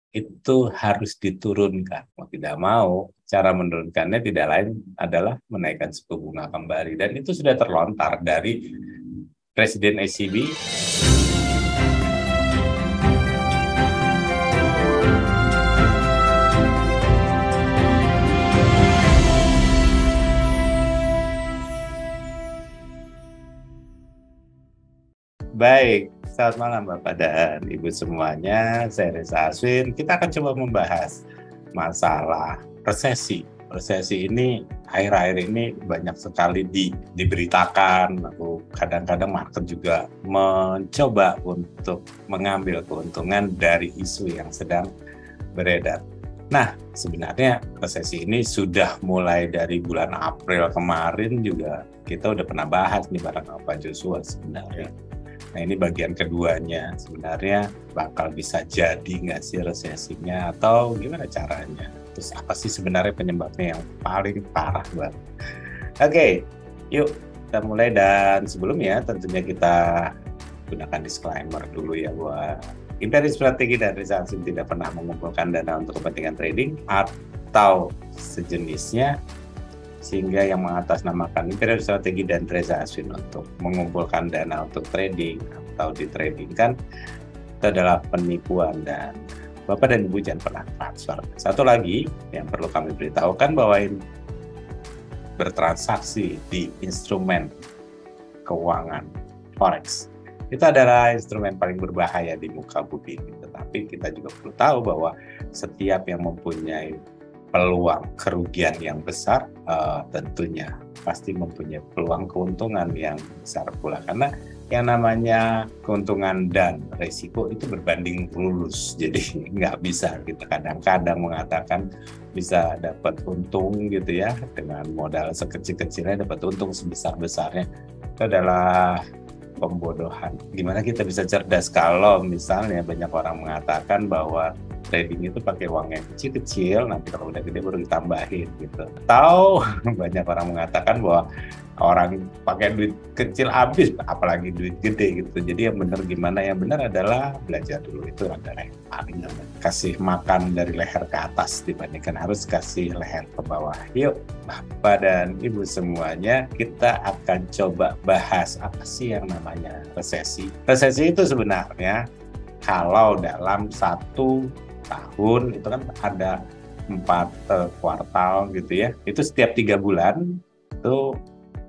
itu harus diturunkan. Mau tidak mau, cara menurunkannya tidak lain adalah menaikkan suku bunga kembali. Dan itu sudah terlontar dari Presiden ECB. Baik, selamat malam Bapak dan Ibu semuanya. Saya Reza Aswin. Kita akan coba membahas masalah resesi. Resesi ini akhir-akhir ini banyak sekali diberitakan. Lalu kadang-kadang market juga mencoba untuk mengambil keuntungan dari isu yang sedang beredar. Nah, sebenarnya resesi ini sudah mulai dari bulan April kemarin juga kita udah pernah bahas nih bareng Pak Joshua sebenarnya. Nah, ini bagian keduanya. Sebenarnya bakal bisa jadi nggak sih resesinya atau gimana caranya? Terus apa sih sebenarnya penyebabnya yang paling parah banget? Oke, yuk kita mulai. Dan sebelumnya tentunya kita gunakan disclaimer dulu ya, bahwa Imperial Strategi dan Reza Aswin tidak pernah mengumpulkan dana untuk kepentingan trading atau sejenisnya, sehingga yang mengatasnamakan Imperial Strategi dan Reza Aswin untuk mengumpulkan dana untuk trading atau ditradingkan itu adalah penipuan dan Bapak dan Ibu jangan pernah transfer. Satu lagi yang perlu kami beritahukan bahwa bertransaksi di instrumen keuangan forex itu adalah instrumen paling berbahaya di muka bumi ini. Tetapi kita juga perlu tahu bahwa setiap yang mempunyai peluang kerugian yang besar tentunya pasti mempunyai peluang keuntungan yang besar pula, karena yang namanya keuntungan dan resiko itu berbanding lurus. Jadi nggak bisa kita kadang-kadang mengatakan bisa dapat untung gitu ya, dengan modal sekecil-kecilnya dapat untung sebesar-besarnya. Itu adalah pembodohan. Gimana kita bisa cerdas kalau misalnya banyak orang mengatakan bahwa trading itu pakai uang yang kecil-kecil, nanti kalau udah gede baru ditambahin gitu. Atau banyak orang mengatakan bahwa orang pakai duit kecil habis, apalagi duit gede gitu. Jadi yang benar gimana? Yang benar adalah belajar dulu, itu adalah yang paling aman. Kasih makan dari leher ke atas dibandingkan harus kasih leher ke bawah. Yuk Bapak dan Ibu semuanya, kita akan coba bahas apa sih yang namanya resesi. Resesi itu sebenarnya kalau dalam satu tahun itu kan ada 4 kuartal gitu ya. Itu setiap 3 bulan itu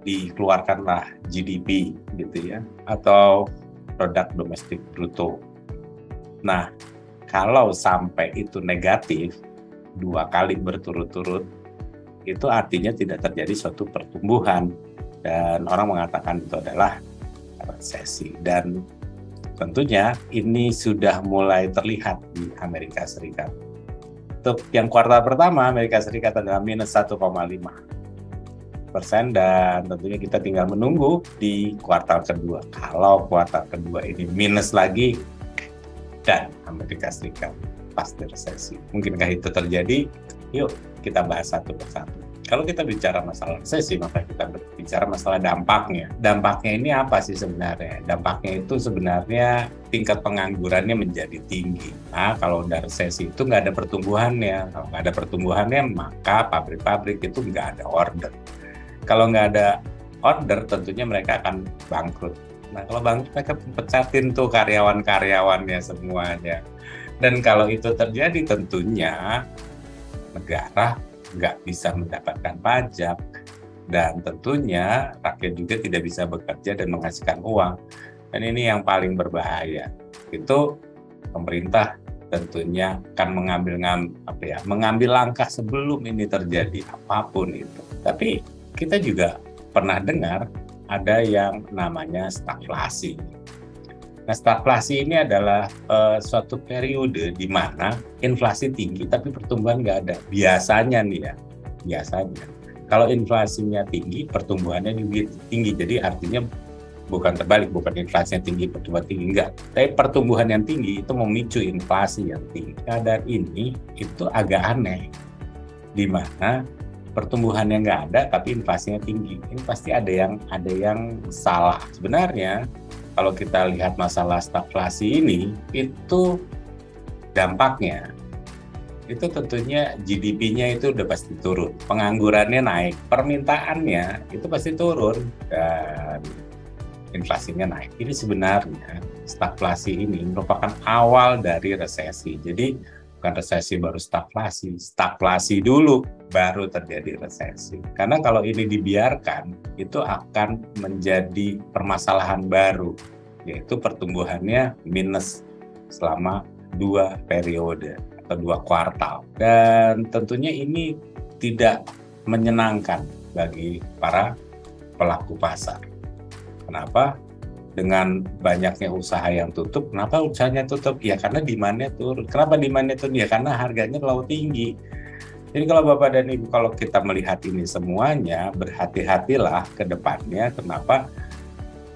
dikeluarkanlah GDP gitu ya, atau produk domestik bruto. Nah, kalau sampai itu negatif 2 kali berturut-turut, itu artinya tidak terjadi suatu pertumbuhan, dan orang mengatakan itu adalah resesi. Dan tentunya ini sudah mulai terlihat di Amerika Serikat. Untuk yang kuartal pertama, Amerika Serikat adalah minus 1,5%, dan tentunya kita tinggal menunggu di kuartal kedua. Kalau kuartal kedua ini minus lagi, dan Amerika Serikat pasti resesi. Mungkinkah itu terjadi? Yuk kita bahas satu persatu. Kalau kita bicara masalah resesi, maka kita berbicara masalah dampaknya. Dampaknya ini apa sih sebenarnya? Dampaknya itu sebenarnya tingkat penganggurannya menjadi tinggi. Nah, kalau udah resesi itu nggak ada pertumbuhannya. Kalau nggak ada pertumbuhannya, maka pabrik-pabrik itu nggak ada order. Kalau nggak ada order, tentunya mereka akan bangkrut. Nah, kalau bangkrut, mereka pecatin tuh karyawan-karyawannya semuanya. Dan kalau itu terjadi, tentunya negara nggak bisa mendapatkan pajak, dan tentunya rakyat juga tidak bisa bekerja dan menghasilkan uang. Dan ini yang paling berbahaya. Itu pemerintah tentunya akan mengambil langkah sebelum ini terjadi, apapun itu. Tapi kita juga pernah dengar ada yang namanya stagflasi. Nah, stagflasi ini adalah suatu periode di mana inflasi tinggi tapi pertumbuhan nggak ada. Biasanya nih ya, biasanya. Kalau inflasinya tinggi, pertumbuhannya tinggi. Jadi artinya bukan terbalik, bukan inflasinya tinggi, pertumbuhan tinggi, enggak. Tapi pertumbuhan yang tinggi itu memicu inflasi yang tinggi. Keadaan ini itu agak aneh, di mana pertumbuhannya nggak ada tapi inflasinya tinggi. Ini pasti ada yang salah. Sebenarnya kalau kita lihat masalah stagflasi ini, itu dampaknya itu tentunya GDP-nya itu udah pasti turun, penganggurannya naik, permintaannya itu pasti turun, dan inflasinya naik. Ini sebenarnya stagflasi ini merupakan awal dari resesi. Jadi bukan resesi baru stagflasi dulu baru terjadi resesi. Karena kalau ini dibiarkan, itu akan menjadi permasalahan baru, yaitu pertumbuhannya minus selama 2 periode atau 2 kuartal. Dan tentunya ini tidak menyenangkan bagi para pelaku pasar. Kenapa? Dengan banyaknya usaha yang tutup, kenapa usahanya tutup? Ya karena demand-nya turun. Kenapa demand-nya turun? Ya karena harganya terlalu tinggi. Jadi kalau Bapak dan Ibu, kalau kita melihat ini semuanya, berhati-hatilah ke depannya. Kenapa?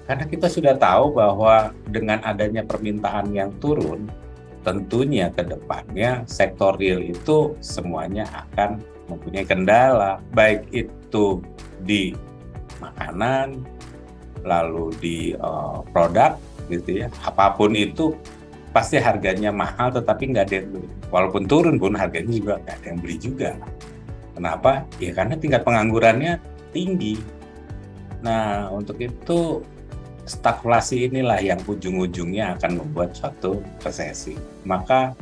Karena kita sudah tahu bahwa dengan adanya permintaan yang turun, tentunya ke depannya sektor real itu semuanya akan mempunyai kendala, baik itu di makanan, lalu di produk gitu ya, apapun itu pasti harganya mahal, tetapi nggak ada yang beli. Walaupun turun pun harganya juga nggak ada yang beli juga. Kenapa? Ya karena tingkat penganggurannya tinggi. Nah, untuk itu stagflasi inilah yang ujung-ujungnya akan membuat suatu resesi. Maka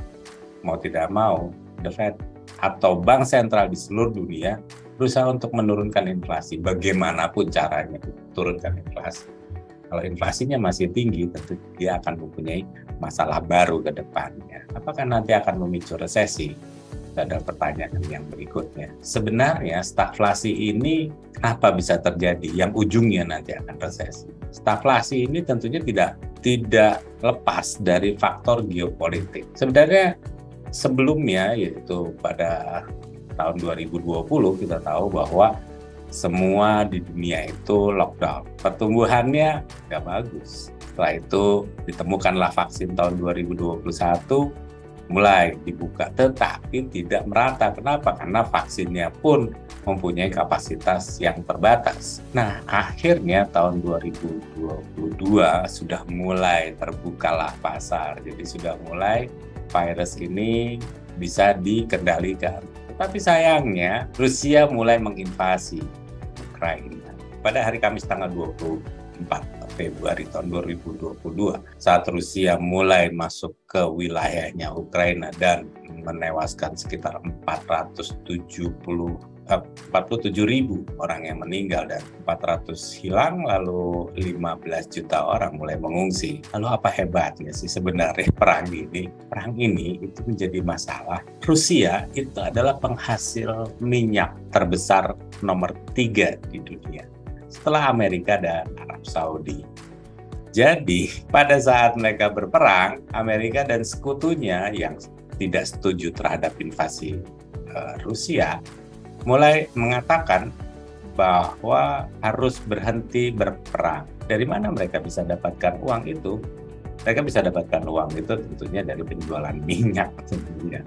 mau tidak mau, The Fed atau bank sentral di seluruh dunia berusaha untuk menurunkan inflasi. Bagaimanapun caranya turunkan inflasi. Kalau inflasinya masih tinggi, tentu dia akan mempunyai masalah baru ke depannya. Apakah nanti akan memicu resesi? Ada pertanyaan yang berikutnya. Sebenarnya stagflasi ini kenapa bisa terjadi? Yang ujungnya nanti akan resesi. Stagflasi ini tentunya tidak lepas dari faktor geopolitik. Sebenarnya sebelumnya, yaitu pada tahun 2020 kita tahu bahwa semua di dunia itu lockdown. Pertumbuhannya nggak bagus. Setelah itu ditemukanlah vaksin tahun 2021, mulai dibuka, tetapi tidak merata. Kenapa? Karena vaksinnya pun mempunyai kapasitas yang terbatas. Nah, akhirnya tahun 2022 sudah mulai terbukalah pasar. Jadi sudah mulai virus ini bisa dikendalikan. Tapi sayangnya Rusia mulai menginvasi Ukraina pada hari Kamis tanggal 24 Februari tahun 2022 saat Rusia mulai masuk ke wilayahnya Ukraina dan menewaskan sekitar 47.000 orang yang meninggal dan 400 hilang, lalu 15 juta orang mulai mengungsi. Lalu apa hebatnya sih sebenarnya perang ini? Perang ini itu menjadi masalah. Rusia itu adalah penghasil minyak terbesar nomor 3 di dunia setelah Amerika dan Arab Saudi. Jadi pada saat mereka berperang, Amerika dan sekutunya yang tidak setuju terhadap invasi Rusia mulai mengatakan bahwa harus berhenti berperang. Dari mana mereka bisa dapatkan uang itu? Mereka bisa dapatkan uang itu tentunya dari penjualan minyak tentunya,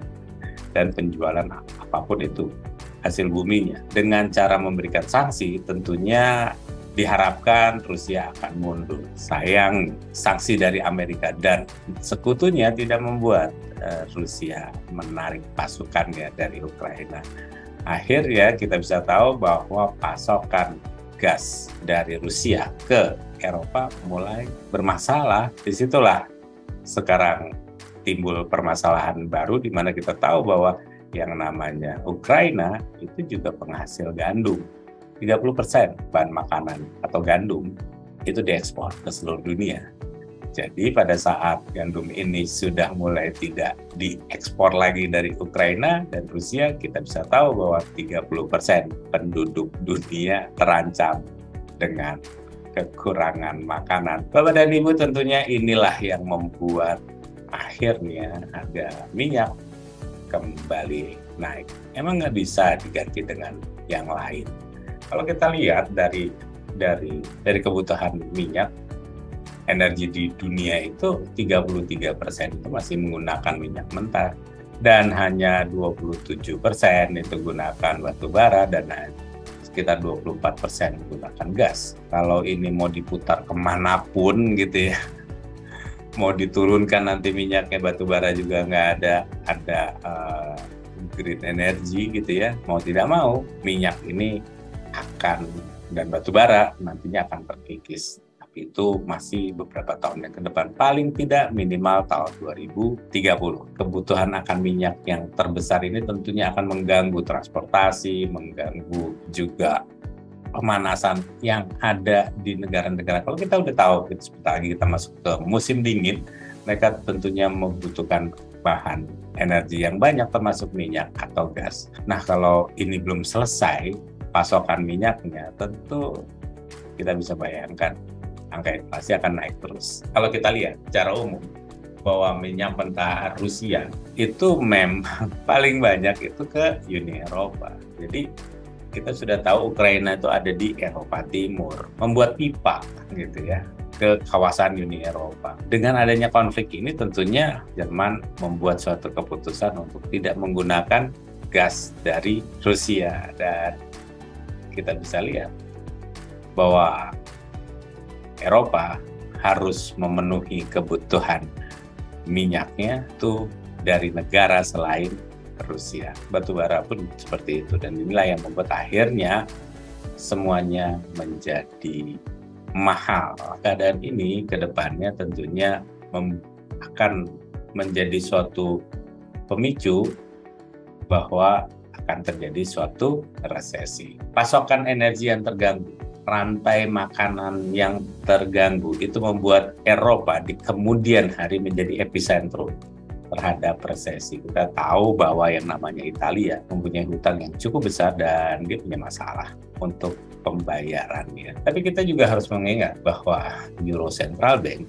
dan penjualan apapun itu hasil buminya. Dengan cara memberikan sanksi, tentunya diharapkan Rusia akan mundur. Sayang, sanksi dari Amerika dan sekutunya tidak membuat Rusia menarik pasukannya dari Ukraina. Akhirnya kita bisa tahu bahwa pasokan gas dari Rusia ke Eropa mulai bermasalah. Disitulah sekarang timbul permasalahan baru, di mana kita tahu bahwa yang namanya Ukraina itu juga penghasil gandum. 30% bahan makanan atau gandum itu diekspor ke seluruh dunia. Jadi pada saat gandum ini sudah mulai tidak diekspor lagi dari Ukraina dan Rusia, kita bisa tahu bahwa 30% penduduk dunia terancam dengan kekurangan makanan. Bapak dan Ibu, tentunya inilah yang membuat akhirnya harga minyak kembali naik. Emang nggak bisa diganti dengan yang lain. Kalau kita lihat dari kebutuhan minyak, energi di dunia itu 33% itu masih menggunakan minyak mentah dan hanya 27% itu gunakan batu bara dan sekitar 24% menggunakan gas. Kalau ini mau diputar kemanapun gitu ya, mau diturunkan nanti minyaknya, batu bara juga nggak ada green energy gitu ya, mau tidak mau minyak ini akan, dan batu bara nantinya akan terkikis. Tapi itu masih beberapa tahun yang ke depan, paling tidak minimal tahun 2030. Kebutuhan akan minyak yang terbesar ini tentunya akan mengganggu transportasi, mengganggu juga pemanasan yang ada di negara-negara. Kalau kita udah tahu, sebentar lagi kita masuk ke musim dingin, mereka tentunya membutuhkan bahan energi yang banyak, termasuk minyak atau gas. Nah, kalau ini belum selesai pasokan minyaknya, tentu kita bisa bayangkan angka inflasi akan naik terus. Kalau kita lihat secara umum bahwa minyak mentah Rusia itu memang paling banyak itu ke Uni Eropa. Jadi kita sudah tahu Ukraina itu ada di Eropa Timur, membuat pipa gitu ya ke kawasan Uni Eropa. Dengan adanya konflik ini tentunya Jerman membuat suatu keputusan untuk tidak menggunakan gas dari Rusia, dan kita bisa lihat bahwa Eropa harus memenuhi kebutuhan minyaknya itu dari negara selain Rusia. Batu bara pun seperti itu, dan inilah yang membuat akhirnya semuanya menjadi mahal. Keadaan ini ke depannya tentunya akan menjadi suatu pemicu bahwa akan terjadi suatu resesi. Pasokan energi yang terganggu, rantai makanan yang terganggu, itu membuat Eropa di kemudian hari menjadi epicentrum terhadap resesi. Kita tahu bahwa yang namanya Italia mempunyai hutang yang cukup besar dan dia punya masalah untuk pembayarannya. Tapi kita juga harus mengingat bahwa Euro Central Bank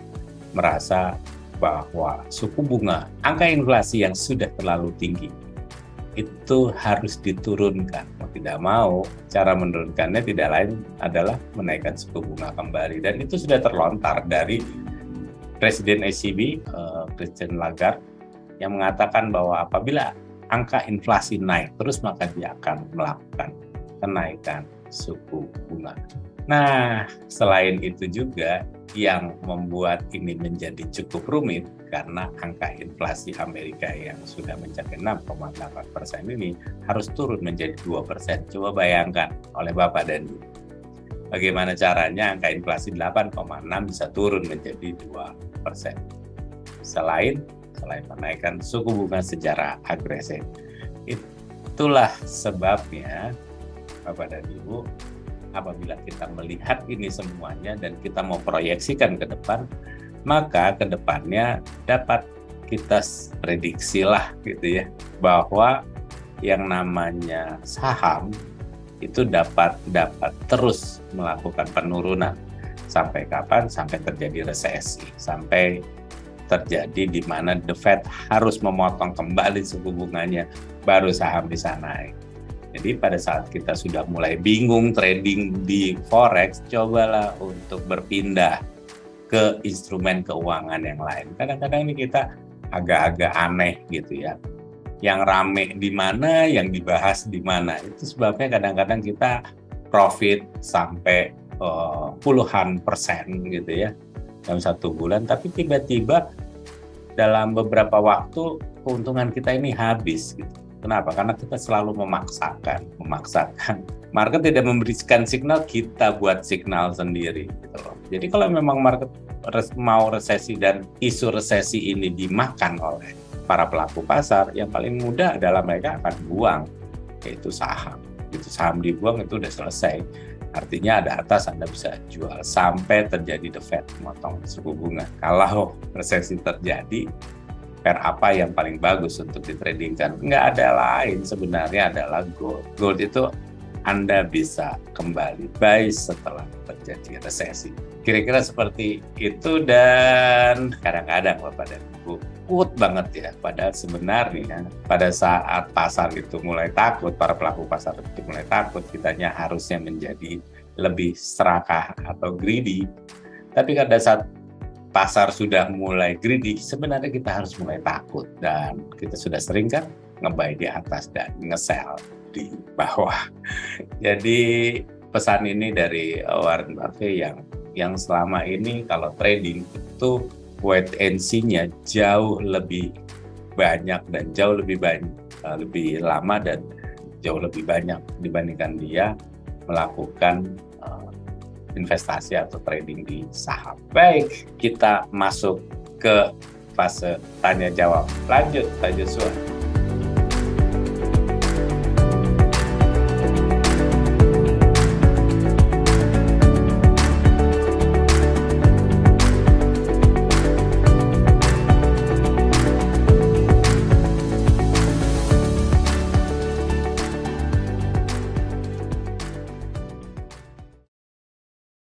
merasa bahwa suku bunga, angka inflasi yang sudah terlalu tinggi itu harus diturunkan. Mau tidak mau, cara menurunkannya tidak lain adalah menaikkan suku bunga kembali. Dan itu sudah terlontar dari Presiden ECB, Christine Lagarde, yang mengatakan bahwa apabila angka inflasi naik terus, maka dia akan melakukan kenaikan suku bunga. Nah, selain itu juga yang membuat ini menjadi cukup rumit karena angka inflasi Amerika yang sudah mencapai 6,8% ini harus turun menjadi 2%. Coba bayangkan oleh Bapak dan Ibu, bagaimana caranya angka inflasi 8,6 bisa turun menjadi 2%. Selain menaikkan suku bunga secara agresif. Itulah sebabnya Bapak dan Ibu, apabila kita melihat ini semuanya dan kita mau proyeksikan ke depan, maka ke depannya dapat kita prediksilah gitu ya, bahwa yang namanya saham itu dapat terus melakukan penurunan. Sampai kapan? Sampai terjadi resesi, sampai terjadi di mana The Fed harus memotong kembali suku bunganya, baru saham bisa naik. Jadi pada saat kita sudah mulai bingung trading di forex, cobalah untuk berpindah ke instrumen keuangan yang lain. Kadang-kadang ini kita agak-agak aneh gitu ya. Yang rame di mana, yang dibahas di mana. Itu sebabnya kadang-kadang kita profit sampai puluhan persen gitu ya dalam satu bulan, tapi tiba-tiba dalam beberapa waktu keuntungan kita ini habis gitu. Kenapa? Karena kita selalu memaksakan. Market tidak memberikan signal, kita buat signal sendiri gitu loh. Jadi kalau memang market mau resesi dan isu resesi ini dimakan oleh para pelaku pasar, yang paling mudah adalah mereka akan buang, yaitu saham. Itu saham dibuang itu udah selesai. Artinya ada atas, Anda bisa jual sampai terjadi The Fed memotong suku bunga. Kalau resesi terjadi, pair apa yang paling bagus untuk ditradingkan? Nggak ada lain, sebenarnya adalah gold. Gold itu Anda bisa kembali buy setelah terjadi resesi. Kira-kira seperti itu, dan kadang-kadang Bapak dan Ibu takut banget ya. Padahal sebenarnya pada saat pasar itu mulai takut, para pelaku pasar itu mulai takut, kitanya harusnya menjadi lebih serakah atau greedy. Tapi pada saat pasar sudah mulai greedy, sebenarnya kita harus mulai takut. Dan kita sudah sering kan nge-buy di atas dan nge-sell di bawah. Jadi pesan ini dari Warren Buffett yang selama ini kalau trading itu wait and see-nya jauh lebih banyak dan jauh lebih banyak lebih lama dan jauh lebih banyak dibandingkan dia melakukan investasi atau trading di saham. Baik, kita masuk ke fase tanya jawab. Lanjut, Pak Joshua.